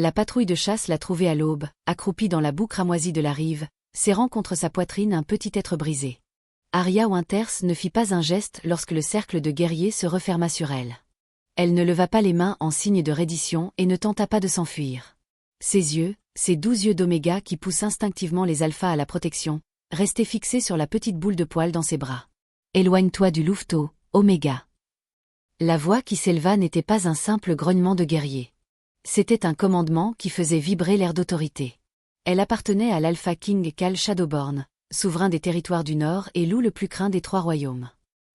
La patrouille de chasse l'a trouvé à l'aube, accroupi dans la boue cramoisie de la rive, serrant contre sa poitrine un petit être brisé. Arya Winters ne fit pas un geste lorsque le cercle de guerriers se referma sur elle. Elle ne leva pas les mains en signe de reddition et ne tenta pas de s'enfuir. Ses yeux, ces 12 yeux d'Oméga qui poussent instinctivement les alphas à la protection, restaient fixés sur la petite boule de poil dans ses bras. « Éloigne-toi du louveteau, Oméga. » La voix qui s'éleva n'était pas un simple grognement de guerrier. C'était un commandement qui faisait vibrer l'air d'autorité. Elle appartenait à l'Alpha King Khal Shadowborn, souverain des territoires du Nord et loup le plus craint des 3 royaumes.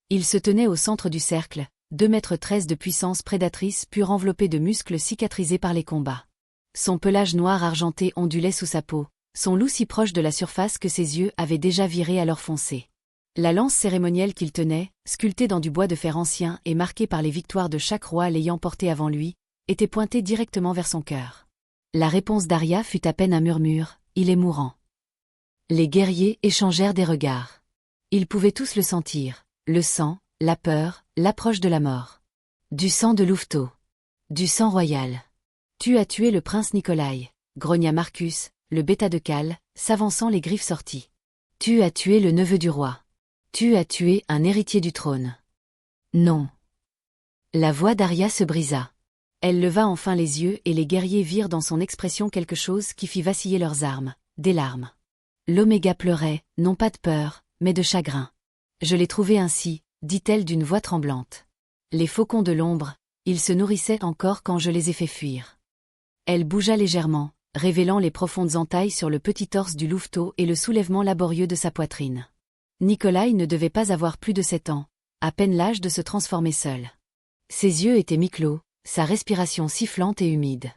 Il se tenait au centre du cercle, 2,13 m de puissance prédatrice pure enveloppée de muscles cicatrisés par les combats. Son pelage noir argenté ondulait sous sa peau, son loup si proche de la surface que ses yeux avaient déjà viré à leur foncé. La lance cérémonielle qu'il tenait, sculptée dans du bois de fer ancien et marquée par les victoires de chaque roi l'ayant portée avant lui, était pointée directement vers son cœur. La réponse d'Arya fut à peine un murmure, « Il est mourant ». Les guerriers échangèrent des regards. Ils pouvaient tous le sentir, le sang, la peur, l'approche de la mort. Du sang de louveteau. Du sang royal. « Tu as tué le prince Nikolai », grogna Marcus, le bêta de Khal, s'avançant les griffes sorties. « Tu as tué le neveu du roi. Tu as tué un héritier du trône. » Non. La voix d'Arya se brisa. Elle leva enfin les yeux et les guerriers virent dans son expression quelque chose qui fit vaciller leurs armes, des larmes. L'Oméga pleurait, non pas de peur, mais de chagrin. « Je l'ai trouvé ainsi, » dit-elle d'une voix tremblante. « Les faucons de l'ombre, ils se nourrissaient encore quand je les ai fait fuir. » Elle bougea légèrement, révélant les profondes entailles sur le petit torse du louveteau et le soulèvement laborieux de sa poitrine. Nikolai ne devait pas avoir plus de 7 ans, à peine l'âge de se transformer seul. Ses yeux étaient mi-clos, sa respiration sifflante et humide.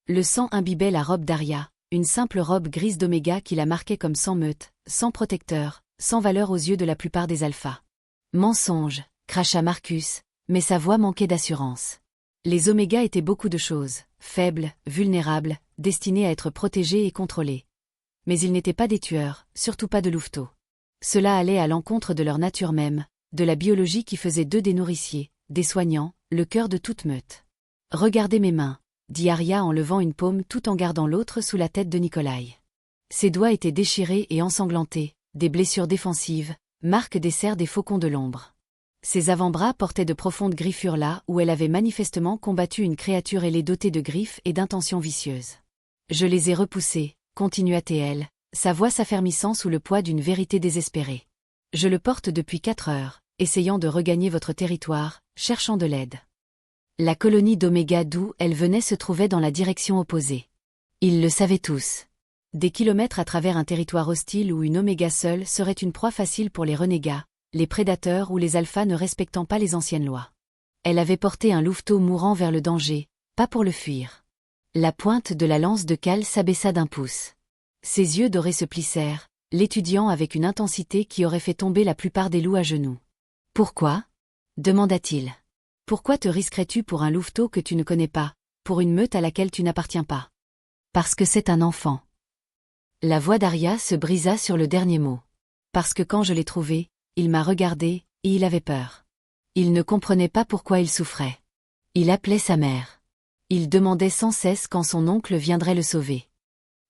Le sang imbibait la robe d'Arya, une simple robe grise d'Oméga qui la marquait comme sans meute, sans protecteur, sans valeur aux yeux de la plupart des alphas. « Mensonge !» cracha Marcus, mais sa voix manquait d'assurance. Les Oméga étaient beaucoup de choses, faibles, vulnérables, destinés à être protégés et contrôlés. Mais ils n'étaient pas des tueurs, surtout pas de louveteaux. Cela allait à l'encontre de leur nature même, de la biologie qui faisait d'eux des nourriciers, des soignants, le cœur de toute meute. « Regardez mes mains », dit Arya en levant une paume tout en gardant l'autre sous la tête de Nikolai. Ses doigts étaient déchirés et ensanglantés, des blessures défensives, marque des serres des faucons de l'ombre. Ses avant-bras portaient de profondes griffures là où elle avait manifestement combattu une créature ailée dotée de griffes et d'intentions vicieuses. « Je les ai repoussés », continua-t-elle, sa voix s'affermissant sous le poids d'une vérité désespérée. « Je le porte depuis 4 heures, essayant de regagner votre territoire, cherchant de l'aide. » La colonie d'Oméga d'où elle venait se trouvait dans la direction opposée. Ils le savaient tous. Des kilomètres à travers un territoire hostile où une Oméga seule serait une proie facile pour les renégats, les prédateurs ou les alphas ne respectant pas les anciennes lois. Elle avait porté un louveteau mourant vers le danger, pas pour le fuir. La pointe de la lance de Khal s'abaissa d'1 pouce. Ses yeux dorés se plissèrent, l'étudiant avec une intensité qui aurait fait tomber la plupart des loups à genoux. « Pourquoi » demanda-t-il. « Pourquoi te risquerais-tu pour un louveteau que tu ne connais pas, pour une meute à laquelle tu n'appartiens pas ? Parce que c'est un enfant. » La voix d'Arya se brisa sur le dernier mot. Parce que quand je l'ai trouvé, il m'a regardé, et il avait peur. Il ne comprenait pas pourquoi il souffrait. Il appelait sa mère. Il demandait sans cesse quand son oncle viendrait le sauver.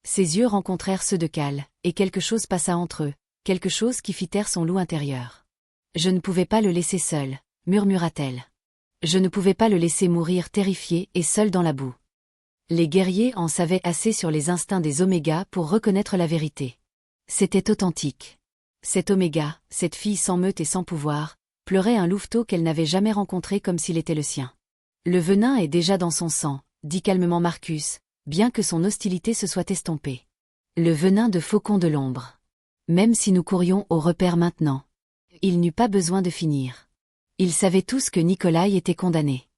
Ses yeux rencontrèrent ceux de Khal, et quelque chose passa entre eux, quelque chose qui fit taire son loup intérieur. « Je ne pouvais pas le laisser seul », murmura-t-elle. « Je ne pouvais pas le laisser mourir terrifié et seul dans la boue. » Les guerriers en savaient assez sur les instincts des Oméga pour reconnaître la vérité. C'était authentique. Cette Oméga, cette fille sans meute et sans pouvoir, pleurait un louveteau qu'elle n'avait jamais rencontré comme s'il était le sien. « Le venin est déjà dans son sang », dit calmement Marcus, bien que son hostilité se soit estompée. « Le venin de faucon de l'ombre. Même si nous courions au repère maintenant. » Il n'eut pas besoin de finir. Ils savaient tous que Nikolai était condamné.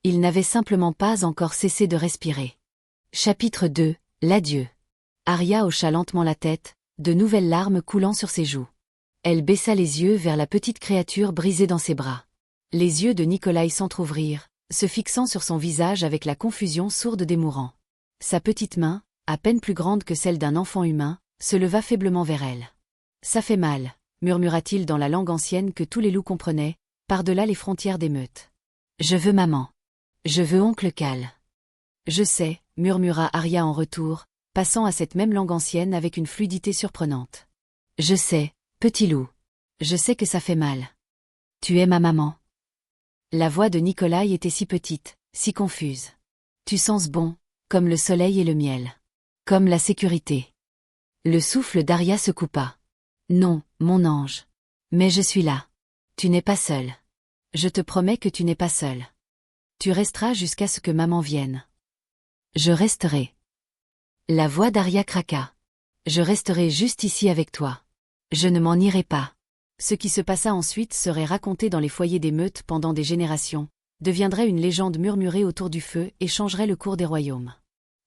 Il n'avait simplement pas encore cessé de respirer. Chapitre 2, l'adieu. Arya hocha lentement la tête, de nouvelles larmes coulant sur ses joues. Elle baissa les yeux vers la petite créature brisée dans ses bras. Les yeux de Nikolai s'entr'ouvrirent, se fixant sur son visage avec la confusion sourde des mourants. Sa petite main, à peine plus grande que celle d'un enfant humain, se leva faiblement vers elle. « Ça fait mal », murmura-t-il dans la langue ancienne que tous les loups comprenaient, par-delà les frontières des meutes. « Je veux maman. Je veux oncle Khal. » « Je sais, » murmura Arya en retour, passant à cette même langue ancienne avec une fluidité surprenante. Je sais, petit loup. Je sais que ça fait mal. Tu es ma maman. La voix de Nikolai était si petite, si confuse. Tu sens bon, comme le soleil et le miel. Comme la sécurité. Le souffle d'Arya se coupa. Non, mon ange. Mais je suis là. Tu n'es pas seul. Je te promets que tu n'es pas seul. Tu resteras jusqu'à ce que maman vienne. Je resterai. La voix d'Arya craqua. Je resterai juste ici avec toi. Je ne m'en irai pas. Ce qui se passa ensuite serait raconté dans les foyers d'émeutes pendant des générations, deviendrait une légende murmurée autour du feu et changerait le cours des royaumes.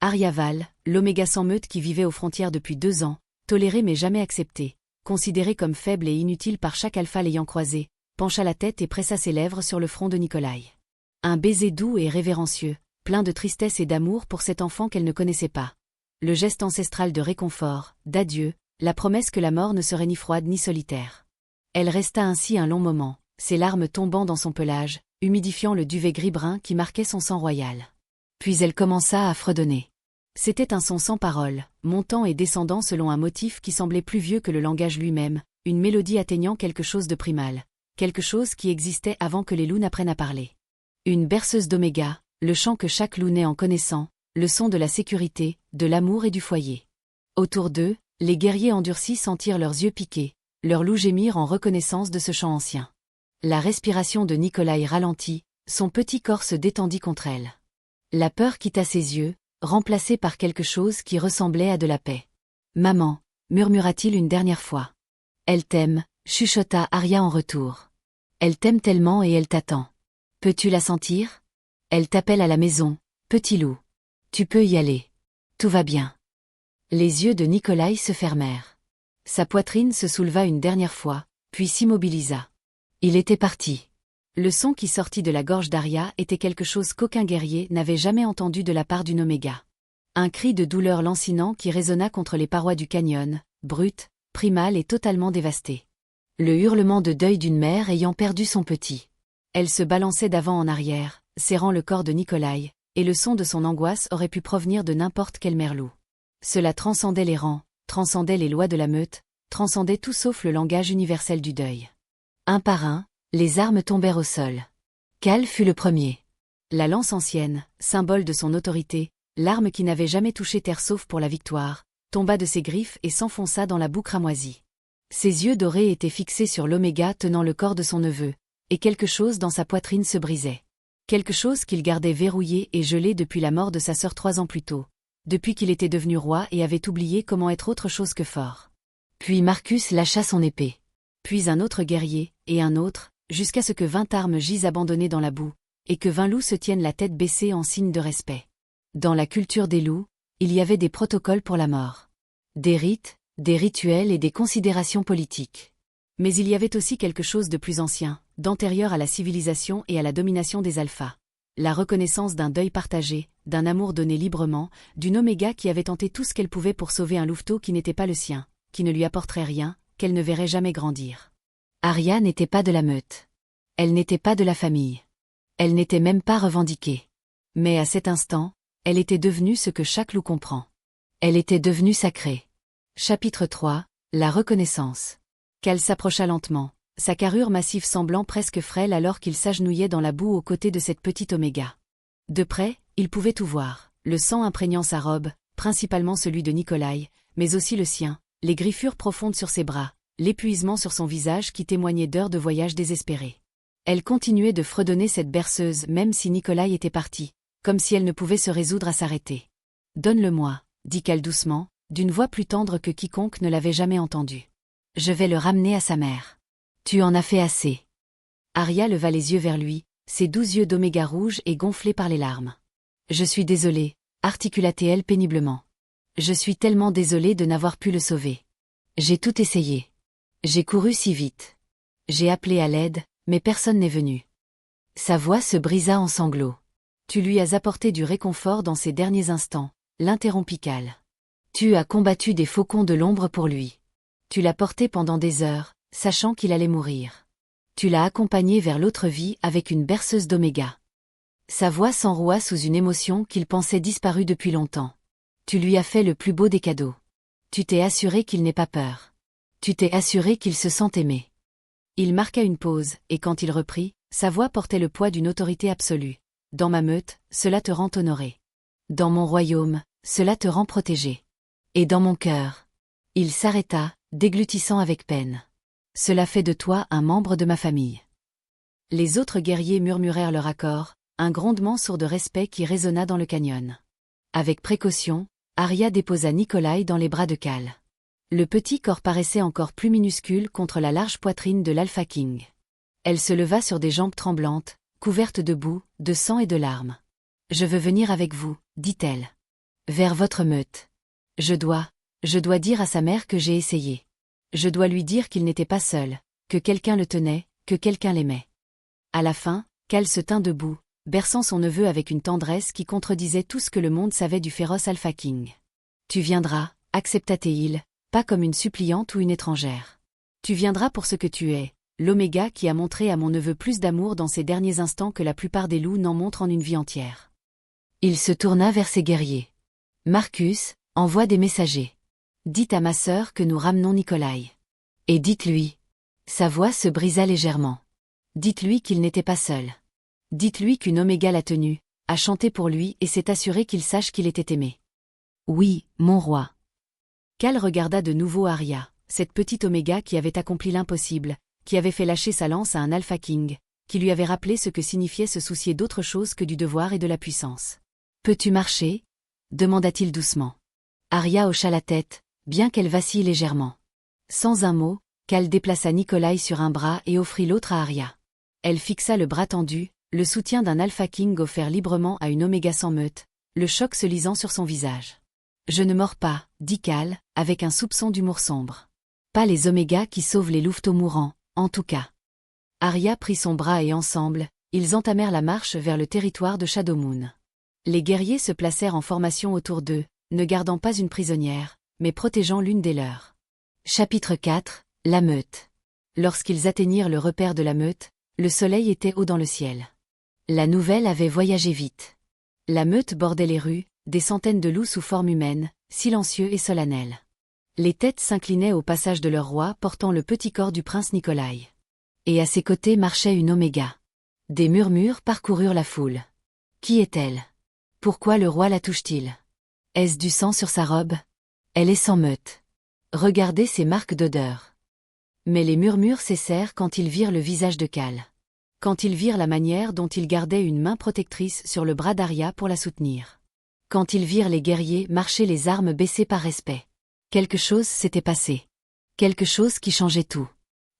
Arya Val, l'Oméga sans meute qui vivait aux frontières depuis 2 ans, toléré mais jamais accepté, considéré comme faible et inutile par chaque alpha l'ayant croisé, pencha la tête et pressa ses lèvres sur le front de Nikolai. Un baiser doux et révérencieux, plein de tristesse et d'amour pour cet enfant qu'elle ne connaissait pas. Le geste ancestral de réconfort, d'adieu, la promesse que la mort ne serait ni froide ni solitaire. Elle resta ainsi un long moment, ses larmes tombant dans son pelage, humidifiant le duvet gris-brun qui marquait son sang royal. Puis elle commença à fredonner. C'était un son sans parole, montant et descendant selon un motif qui semblait plus vieux que le langage lui-même, une mélodie atteignant quelque chose de primal, quelque chose qui existait avant que les loups n'apprennent à parler. Une berceuse d'Oméga, le chant que chaque loup naît en connaissant, le son de la sécurité, de l'amour et du foyer. Autour d'eux, les guerriers endurcis sentirent leurs yeux piquer, leurs loups gémir en reconnaissance de ce chant ancien. La respiration de Nikolai ralentit, son petit corps se détendit contre elle. La peur quitta ses yeux, remplacée par quelque chose qui ressemblait à de la paix. « Maman » murmura-t-il une dernière fois. « Elle t'aime » chuchota Arya en retour. « Elle t'aime tellement et elle t'attend. Peux-tu la sentir ? Elle t'appelle à la maison, petit loup. Tu peux y aller. Tout va bien. » Les yeux de Nikolai se fermèrent. Sa poitrine se souleva une dernière fois, puis s'immobilisa. Il était parti. Le son qui sortit de la gorge d'Arya était quelque chose qu'aucun guerrier n'avait jamais entendu de la part d'une Oméga. Un cri de douleur lancinant qui résonna contre les parois du canyon, brut, primal et totalement dévasté. Le hurlement de deuil d'une mère ayant perdu son petit. Elle se balançait d'avant en arrière, serrant le corps de Nikolai, et le son de son angoisse aurait pu provenir de n'importe quel merlou. Cela transcendait les rangs, transcendait les lois de la meute, transcendait tout sauf le langage universel du deuil. Un par un, les armes tombèrent au sol. Khal fut le premier. La lance ancienne, symbole de son autorité, l'arme qui n'avait jamais touché terre sauf pour la victoire, tomba de ses griffes et s'enfonça dans la boue cramoisie. Ses yeux dorés étaient fixés sur l'Oméga tenant le corps de son neveu, et quelque chose dans sa poitrine se brisait. Quelque chose qu'il gardait verrouillé et gelé depuis la mort de sa sœur 3 ans plus tôt, depuis qu'il était devenu roi et avait oublié comment être autre chose que fort. Puis Marcus lâcha son épée. Puis un autre guerrier, et un autre, jusqu'à ce que 20 armes gisent abandonnées dans la boue, et que 20 loups se tiennent la tête baissée en signe de respect. Dans la culture des loups, il y avait des protocoles pour la mort. Des rites, des rituels et des considérations politiques. Mais il y avait aussi quelque chose de plus ancien, d'antérieur à la civilisation et à la domination des alphas. La reconnaissance d'un deuil partagé, d'un amour donné librement, d'une Oméga qui avait tenté tout ce qu'elle pouvait pour sauver un louveteau qui n'était pas le sien, qui ne lui apporterait rien, qu'elle ne verrait jamais grandir. Arya n'était pas de la meute. Elle n'était pas de la famille. Elle n'était même pas revendiquée. Mais à cet instant, elle était devenue ce que chaque loup comprend. Elle était devenue sacrée. Chapitre 3, la reconnaissance. Khal s'approcha lentement, sa carrure massive semblant presque frêle alors qu'il s'agenouillait dans la boue aux côtés de cette petite Oméga. De près, il pouvait tout voir, le sang imprégnant sa robe, principalement celui de Nikolai, mais aussi le sien, les griffures profondes sur ses bras, l'épuisement sur son visage qui témoignait d'heures de voyage désespéré. Elle continuait de fredonner cette berceuse même si Nikolai était parti, comme si elle ne pouvait se résoudre à s'arrêter. « Donne-le-moi » dit Khal doucement, d'une voix plus tendre que quiconque ne l'avait jamais entendue. « Je vais le ramener à sa mère. Tu en as fait assez. » Arya leva les yeux vers lui, ses 12 yeux d'Oméga rouges et gonflés par les larmes. « Je suis désolée, » articula-t-elle péniblement. « Je suis tellement désolée de n'avoir pu le sauver. J'ai tout essayé. J'ai couru si vite. J'ai appelé à l'aide, mais personne n'est venu. » Sa voix se brisa en sanglots. « Tu lui as apporté du réconfort dans ces derniers instants, » l'interrompit Khal. « Tu as combattu des faucons de l'ombre pour lui. Tu l'as porté pendant des heures, sachant qu'il allait mourir. Tu l'as accompagné vers l'autre vie avec une berceuse d'Oméga. Sa voix s'enroua sous une émotion qu'il pensait disparue depuis longtemps. Tu lui as fait le plus beau des cadeaux. Tu t'es assuré qu'il n'ait pas peur. Tu t'es assuré qu'il se sent aimé. Il marqua une pause, et quand il reprit, sa voix portait le poids d'une autorité absolue. Dans ma meute, cela te rend honoré. Dans mon royaume, cela te rend protégé. Et dans mon cœur. Il s'arrêta, déglutissant avec peine. Cela fait de toi un membre de ma famille. Les autres guerriers murmurèrent leur accord, un grondement sourd de respect qui résonna dans le canyon. Avec précaution, Arya déposa Nikolai dans les bras de Khal. Le petit corps paraissait encore plus minuscule contre la large poitrine de l'Alpha King. Elle se leva sur des jambes tremblantes, couvertes de boue, de sang et de larmes. « Je veux venir avec vous, dit-elle. Vers votre meute. Je dois dire à sa mère que j'ai essayé. Je dois lui dire qu'il n'était pas seul, que quelqu'un le tenait, que quelqu'un l'aimait. » À la fin, Khal se tint debout, berçant son neveu avec une tendresse qui contredisait tout ce que le monde savait du féroce Alpha King. « Tu viendras, accepta-t-il, pas comme une suppliante ou une étrangère. Tu viendras pour ce que tu es, l'Oméga qui a montré à mon neveu plus d'amour dans ces derniers instants que la plupart des loups n'en montrent en une vie entière. » Il se tourna vers ses guerriers. « Marcus, envoie des messagers. Dites à ma sœur que nous ramenons Nikolai. Et dites-lui. » Sa voix se brisa légèrement. « Dites-lui qu'il n'était pas seul. Dites-lui qu'une Oméga l'a tenu, a chanté pour lui et s'est assuré qu'il sache qu'il était aimé. »« Oui, mon roi. » Khal regarda de nouveau Arya, cette petite Oméga qui avait accompli l'impossible, qui avait fait lâcher sa lance à un Alpha King, qui lui avait rappelé ce que signifiait se soucier d'autre chose que du devoir et de la puissance. « Peux-tu marcher ?» demanda-t-il doucement. Arya hocha la tête, bien qu'elle vacille légèrement. Sans un mot, Khal déplaça Nikolai sur un bras et offrit l'autre à Arya. Elle fixa le bras tendu, le soutien d'un Alpha King offert librement à une Oméga sans meute, le choc se lisant sur son visage. « Je ne mords pas, dit Khal, avec un soupçon d'humour sombre. Pas les Omégas qui sauvent les louveteaux mourants, en tout cas. » Arya prit son bras et ensemble, ils entamèrent la marche vers le territoire de Shadowmoon. Les guerriers se placèrent en formation autour d'eux, ne gardant pas une prisonnière, mais protégeant l'une des leurs. Chapitre 4, la meute. Lorsqu'ils atteignirent le repère de la meute, le soleil était haut dans le ciel. La nouvelle avait voyagé vite. La meute bordait les rues, des centaines de loups sous forme humaine, silencieux et solennels. Les têtes s'inclinaient au passage de leur roi portant le petit corps du prince Nikolai. Et à ses côtés marchait une Oméga. Des murmures parcoururent la foule. Qui est-elle? Pourquoi le roi la touche-t-il? Est-ce du sang sur sa robe? Elle est sans meute. Regardez ces marques d'odeur. Mais les murmures cessèrent quand ils virent le visage de Khal. Quand ils virent la manière dont il gardait une main protectrice sur le bras d'Arya pour la soutenir. Quand ils virent les guerriers marcher les armes baissées par respect. Quelque chose s'était passé. Quelque chose qui changeait tout.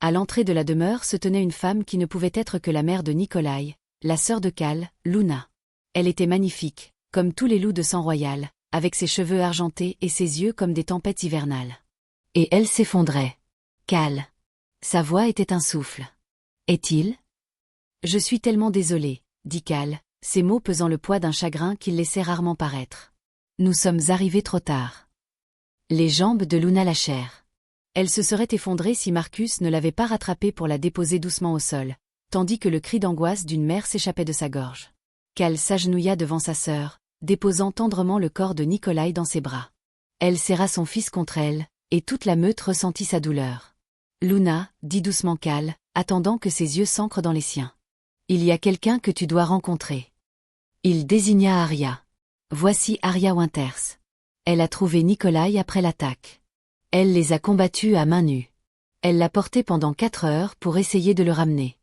À l'entrée de la demeure se tenait une femme qui ne pouvait être que la mère de Nikolai, la sœur de Khal, Luna. Elle était magnifique, comme tous les loups de sang royal, avec ses cheveux argentés et ses yeux comme des tempêtes hivernales. Et elle s'effondrait. Khal. Sa voix était un souffle. Est-il? Je suis tellement désolé, dit Khal, ses mots pesant le poids d'un chagrin qu'il laissait rarement paraître. Nous sommes arrivés trop tard. Les jambes de Luna lâchèrent. Elle se serait effondrée si Marcus ne l'avait pas rattrapée pour la déposer doucement au sol, tandis que le cri d'angoisse d'une mère s'échappait de sa gorge. Khal s'agenouilla devant sa sœur, déposant tendrement le corps de Nikolai dans ses bras. Elle serra son fils contre elle, et toute la meute ressentit sa douleur. Luna, dit doucement Khal, attendant que ses yeux s'ancrent dans les siens. Il y a quelqu'un que tu dois rencontrer. Il désigna Arya. Voici Arya Winters. Elle a trouvé Nikolai après l'attaque. Elle les a combattus à main nue. Elle l'a porté pendant 4 heures pour essayer de le ramener.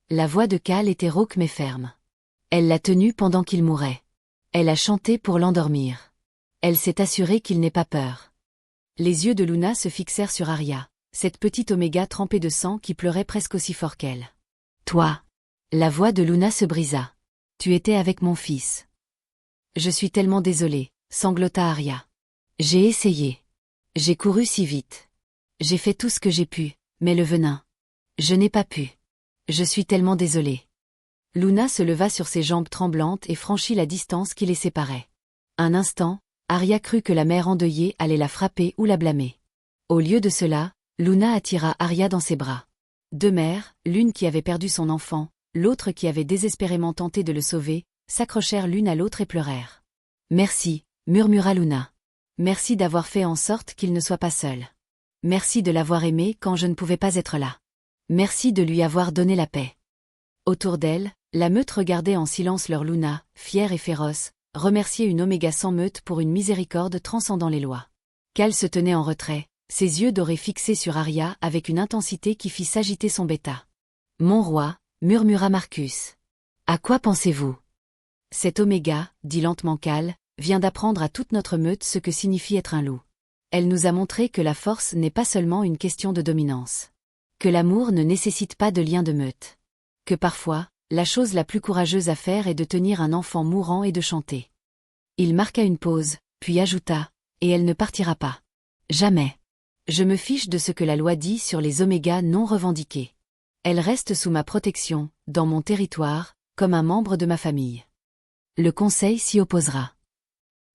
La voix de Khal était rauque mais ferme. Elle l'a tenu pendant qu'il mourait. Elle a chanté pour l'endormir. Elle s'est assurée qu'il n'ait pas peur. Les yeux de Luna se fixèrent sur Arya, cette petite Oméga trempée de sang qui pleurait presque aussi fort qu'elle. Toi. La voix de Luna se brisa. Tu étais avec mon fils. Je suis tellement désolée, sanglota Arya. J'ai essayé. J'ai couru si vite. J'ai fait tout ce que j'ai pu, mais le venin. Je n'ai pas pu. Je suis tellement désolée. Luna se leva sur ses jambes tremblantes et franchit la distance qui les séparait. Un instant, Arya crut que la mère endeuillée allait la frapper ou la blâmer. Au lieu de cela, Luna attira Arya dans ses bras. 2 mères, l'une qui avait perdu son enfant, l'autre qui avait désespérément tenté de le sauver, s'accrochèrent l'une à l'autre et pleurèrent. Merci, murmura Luna. Merci d'avoir fait en sorte qu'il ne soit pas seul. Merci de l'avoir aimé quand je ne pouvais pas être là. Merci de lui avoir donné la paix. Autour d'elle, la meute regardait en silence leur Luna, fière et féroce, remercier une Oméga sans meute pour une miséricorde transcendant les lois. Cal se tenait en retrait, ses yeux dorés fixés sur Arya avec une intensité qui fit s'agiter son bêta. « Mon roi », murmura Marcus. « À quoi pensez-vous » ? « Cette Oméga, dit lentement Cal, vient d'apprendre à toute notre meute ce que signifie être un loup. Elle nous a montré que la force n'est pas seulement une question de dominance. Que l'amour ne nécessite pas de lien de meute. Que parfois, la chose la plus courageuse à faire est de tenir un enfant mourant et de chanter. » Il marqua une pause, puis ajouta, « Et elle ne partira pas. Jamais. Je me fiche de ce que la loi dit sur les Omégas non revendiqués. Elle reste sous ma protection, dans mon territoire, comme un membre de ma famille. Le Conseil s'y opposera.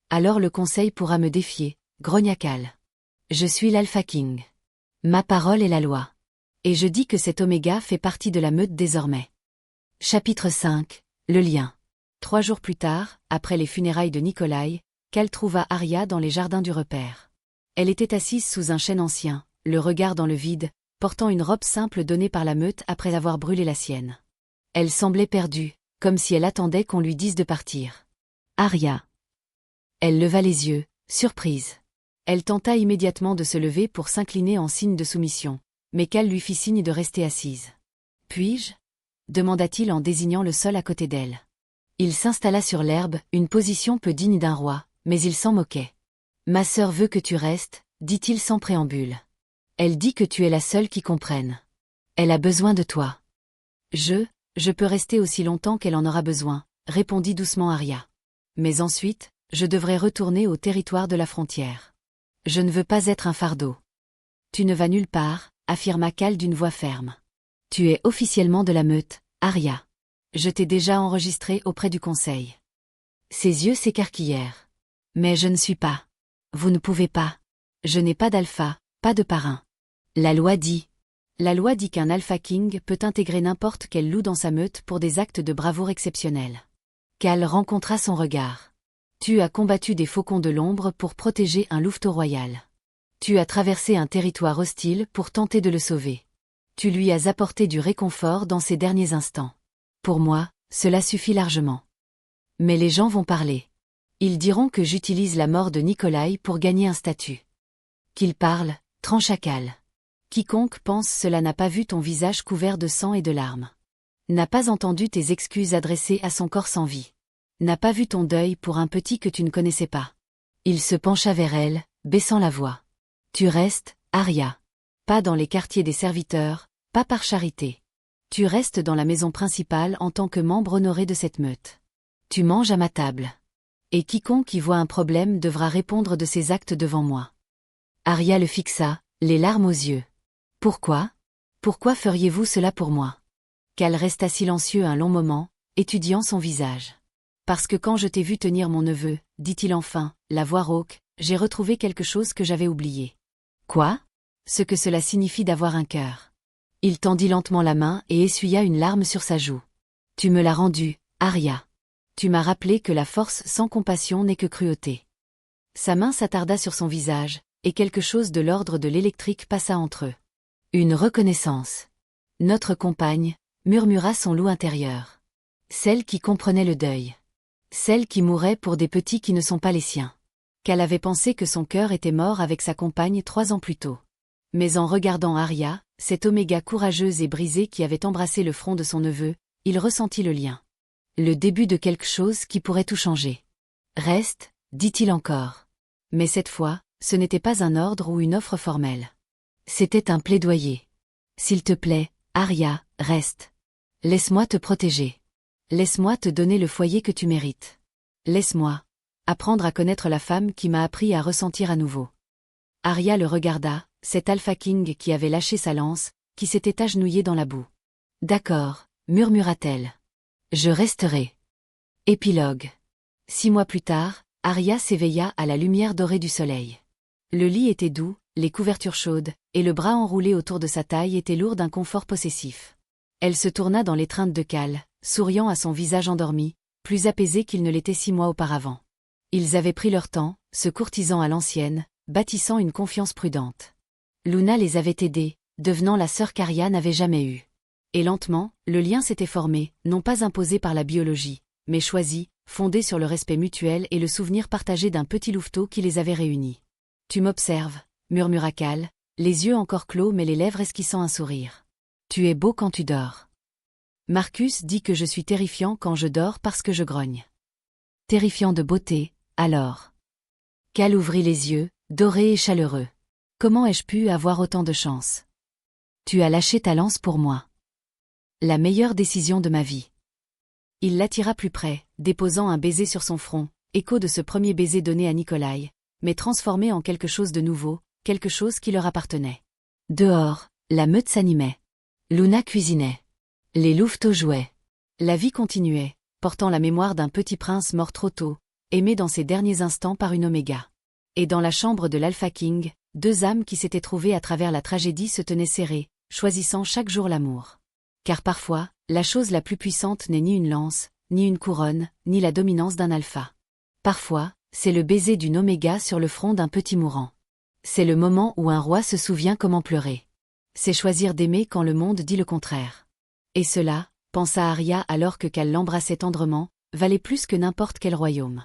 Alors le Conseil pourra me défier, grogna Cal. Je suis l'Alpha King. Ma parole est la loi. Et je dis que cet Oméga fait partie de la meute désormais. » Chapitre 5. Le lien. 3 jours plus tard, après les funérailles de Nikolai, Cal trouva Arya dans les jardins du repère. Elle était assise sous un chêne ancien, le regard dans le vide, portant une robe simple donnée par la meute après avoir brûlé la sienne. Elle semblait perdue, comme si elle attendait qu'on lui dise de partir. « Arya !» Elle leva les yeux, surprise. Elle tenta immédiatement de se lever pour s'incliner en signe de soumission, mais Cal lui fit signe de rester assise. « Puis-je » demanda-t-il en désignant le sol à côté d'elle. Il s'installa sur l'herbe, une position peu digne d'un roi, mais il s'en moquait. « Ma sœur veut que tu restes, » dit-il sans préambule. « Elle dit que tu es la seule qui comprenne. Elle a besoin de toi. »« Je peux rester aussi longtemps qu'elle en aura besoin, » répondit doucement Arya. « Mais ensuite, je devrais retourner au territoire de la frontière. Je ne veux pas être un fardeau. »« Tu ne vas nulle part, » affirma Cal d'une voix ferme. « Tu es officiellement de la meute, Arya. Je t'ai déjà enregistré auprès du Conseil. » Ses yeux s'écarquillèrent. « Mais je ne suis pas. Vous ne pouvez pas. Je n'ai pas d'alpha, pas de parrain. La loi dit. La loi dit qu'un Alpha King peut intégrer n'importe quel loup dans sa meute pour des actes de bravoure exceptionnels. » Cal rencontra son regard. « Tu as combattu des faucons de l'ombre pour protéger un louveteau royal. Tu as traversé un territoire hostile pour tenter de le sauver. Tu lui as apporté du réconfort dans ses derniers instants. Pour moi, cela suffit largement. Mais les gens vont parler. Ils diront que j'utilise la mort de Nikolai pour gagner un statut. » « Qu'il parle, trancha Cal. Quiconque pense cela n'a pas vu ton visage couvert de sang et de larmes. N'a pas entendu tes excuses adressées à son corps sans vie. N'a pas vu ton deuil pour un petit que tu ne connaissais pas. » Il se pencha vers elle, baissant la voix. « Tu restes, Arya. Pas dans les quartiers des serviteurs, pas par charité. Tu restes dans la maison principale en tant que membre honoré de cette meute. Tu manges à ma table. Et quiconque y voit un problème devra répondre de ses actes devant moi. » Arya le fixa, les larmes aux yeux. « Pourquoi ? Pourquoi feriez-vous cela pour moi ?» Cal resta silencieux un long moment, étudiant son visage. « Parce que quand je t'ai vu tenir mon neveu, dit-il enfin, la voix rauque, j'ai retrouvé quelque chose que j'avais oublié. »« Quoi ? » ?»« Ce que cela signifie d'avoir un cœur. » Il tendit lentement la main et essuya une larme sur sa joue. « Tu me l'as rendu, Arya. Tu m'as rappelé que la force sans compassion n'est que cruauté. » Sa main s'attarda sur son visage, et quelque chose de l'ordre de l'électrique passa entre eux. Une reconnaissance. « Notre compagne », murmura son loup intérieur. Celle qui comprenait le deuil. Celle qui mourait pour des petits qui ne sont pas les siens. Cal avait pensé que son cœur était mort avec sa compagne 3 ans plus tôt. Mais en regardant Arya, cette Oméga courageuse et brisée qui avait embrassé le front de son neveu, il ressentit le lien. Le début de quelque chose qui pourrait tout changer. « Reste », dit-il encore. Mais cette fois, ce n'était pas un ordre ou une offre formelle. C'était un plaidoyer. « S'il te plaît, Arya, reste. Laisse-moi te protéger. Laisse-moi te donner le foyer que tu mérites. Laisse-moi apprendre à connaître la femme qui m'a appris à ressentir à nouveau. » Arya le regarda, cet Alpha King qui avait lâché sa lance, qui s'était agenouillé dans la boue. « D'accord, » murmura-t-elle. « Je resterai. » Épilogue. 6 mois plus tard, Arya s'éveilla à la lumière dorée du soleil. Le lit était doux, les couvertures chaudes, et le bras enroulé autour de sa taille était lourd d'un confort possessif. Elle se tourna dans l'étreinte de Cal, souriant à son visage endormi, plus apaisés qu'ils ne l'étaient 6 mois auparavant. Ils avaient pris leur temps, se courtisant à l'ancienne, bâtissant une confiance prudente. Luna les avait aidés, devenant la sœur qu'Arya n'avait jamais eue. Et lentement, le lien s'était formé, non pas imposé par la biologie, mais choisi, fondé sur le respect mutuel et le souvenir partagé d'un petit louveteau qui les avait réunis. « Tu m'observes » murmura Khal, les yeux encore clos mais les lèvres esquissant un sourire. « Tu es beau quand tu dors. » Marcus dit que je suis terrifiant quand je dors parce que je grogne. Terrifiant de beauté, alors. Khal ouvrit les yeux, doré et chaleureux. Comment ai-je pu avoir autant de chance? Tu as lâché ta lance pour moi. La meilleure décision de ma vie. Il l'attira plus près, déposant un baiser sur son front, écho de ce premier baiser donné à Nikolai, mais transformé en quelque chose de nouveau, quelque chose qui leur appartenait. Dehors, la meute s'animait. Luna cuisinait. Les louveteaux jouaient. La vie continuait, portant la mémoire d'un petit prince mort trop tôt, aimé dans ses derniers instants par une Oméga. Et dans la chambre de l'Alpha King, 2 âmes qui s'étaient trouvées à travers la tragédie se tenaient serrées, choisissant chaque jour l'amour. Car parfois, la chose la plus puissante n'est ni une lance, ni une couronne, ni la dominance d'un alpha. Parfois, c'est le baiser d'une Oméga sur le front d'un petit mourant. C'est le moment où un roi se souvient comment pleurer. C'est choisir d'aimer quand le monde dit le contraire. Et cela, pensa Arya alors que Khal l'embrassait tendrement, valait plus que n'importe quel royaume.